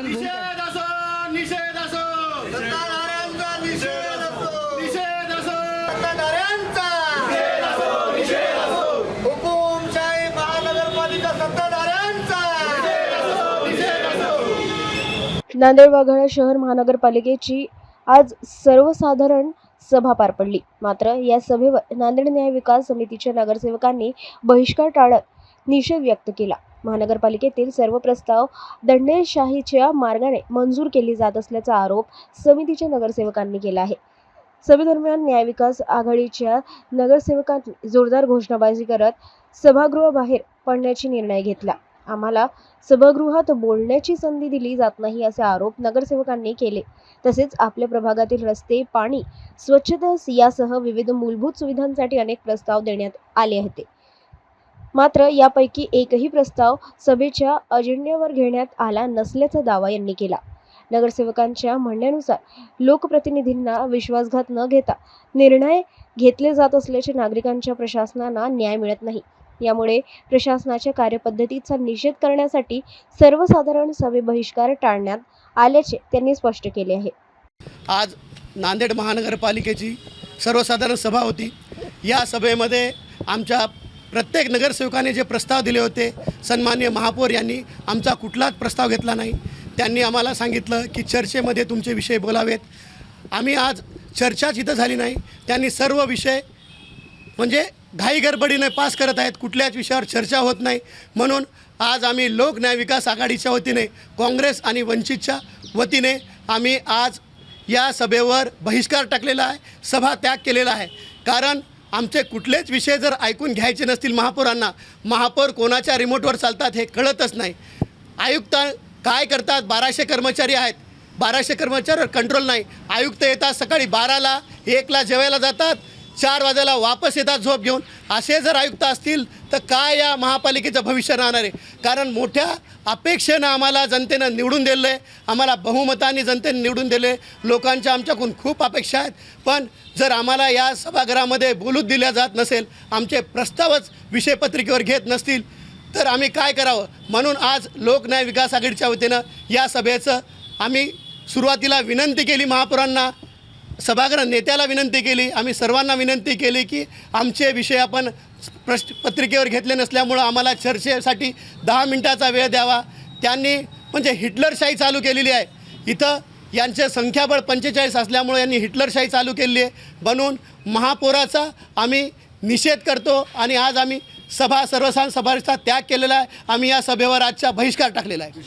जण निषेध असो, निषेध असो, सत्ताधाऱ्यांचा निषेध असो, निषेध असो, सत्ताधाऱ्यांचा निषेध असो, निषेध असो, हुकुमशाही महानगरपालिका सत्ताधाऱ्यांचा निषेध असो, निषेध असो। नांदेड वाघाळा शहर महानगरपालिकेची आज सर्वसाधारण सभा पार पडली। मात्र या सभेवर नांदेड न्याय विकास समितीच्या नगरसेवकांनी बहिष्कार टाळत निषेध व्यक्त केला। महानगरपालिकेतील सर्व प्रस्ताव दंडेशाहीच्या मार्गाने मंजूर केले जात असल्याचा आरोप समितीच्या नगरसेवकांनी केला आहे। सभेदरम्यान न्याय विकास आघाडीच्या नगरसेवकांनी जोरदार घोषणाबाजी करत सभागृहाबाहेर पडण्याचा निर्णय घेतला। आम्हाला सभागृहात बोलण्याची संधी दिली जात नाही असे आरोप नगरसेवकांनी केले। तसेच आपल्या प्रभागातील रस्ते, पाणी, स्वच्छता यासह विविध मूलभूत सुविधांसाठी अनेक प्रस्ताव देण्यात आले होते। मात्र यापैकी एकही प्रस्ताव सभेच्या अजेंड्यावर घेण्यात आला नसल्याचा दावा यांनी केला। नगरसेवकांच्या म्हणण्यानुसार लोकप्रतिनिधींना विश्वासघात न घेता निर्णय घेतले जात असल्याचे नागरिकांच्या प्रशासनाला न्याय मिळत नाही। यामुळे प्रशासनाच्या कार्यपद्धतीचा निषेध करण्यासाठी सर्वसाधारण सभे बहिष्कार टाळण्यात आल्याचे त्यांनी स्पष्ट केले आहे। आज नांदेड महानगरपालिकेची सर्वसाधारण सभा होती। या सभेमध्ये आमच्या प्रत्येक नगरसेवकाने जे प्रस्ताव दिले होते, सन्माननीय महापौर यांनी आमचा कुठलाच प्रस्ताव घेतला नाही। त्यांनी आम्हाला सांगितलं की चर्चेमध्ये तुमचे विषय बोलावेत। आम्ही आज चर्चाच इथं झाली नाही। त्यांनी सर्व विषय म्हणजे घाई गडबडीने पास करत आहेत, कुठल्याच विषयावर चर्चा होत नाही। म्हणून आज आम्ही लोक न्याय विकास आघाडीच्या वतीने, काँग्रेस आणि वंचितच्या वतीने आम्ही आज या सभेवर बहिष्कार टाकलेला आहे, सभा त्याग केलेला आहे। कारण आमचे कुठलेच विषय जर ऐकून घ्यायचे नसतील महापौरांना, महापौर कोणाच्या रिमोटवर चालतात हे कळतच नाही। आयुक्त काय करतात, 1200 कर्मचारी आहेत, 1200 कर्मचाऱ्यावर कंट्रोल नाही। आयुक्त येतात सकाळी 12ला, 1ला जेवायला जातात, 4 वाजेला वापस येतात झोप घेऊन। असे जर आयुक्त असतील तर काय या महापालिकेचं भविष्य राहणार आहे? कारण मोठ्या अपेक्षेनं आम्हाला जनतेनं निवडून दिलं आहे, आम्हाला बहुमताने जनतेने निवडून दिले। लोकांच्या आमच्याकडून खूप अपेक्षा आहेत, पण जर आम्हाला या सभागृहामध्ये बोलूच दिल्या जात नसेल, आमचे प्रस्तावच विषयपत्रिकेवर घेत नसतील तर आम्ही काय करावं? म्हणून आज लोक न्याय विकास आघाडीच्या वतीनं या सभेचं आम्ही सुरुवातीला विनंती केली महापौरांना, सभागृह नेत्याला विनंती केली, आम्ही सर्वांना विनंती केली की आमचे विषय आपण पत्रिकेवर घेतले नसल्यामुळं आम्हाला चर्चेसाठी 10 मिनिटाचा वेळ द्यावा। त्यांनी म्हणजे हिटलरशाही चालू केलेली आहे। इथं यांचे संख्याबळ 45 असल्यामुळे यांनी हिटलरशाही चालू केलेली आहे। म्हणून महापौराचा आम्ही निषेध करतो आणि आज आम्ही सर्वसाधारण सभेचा त्याग केलेला आहे। आम्ही या सभेवर आजचा बहिष्कार टाकलेला आहे।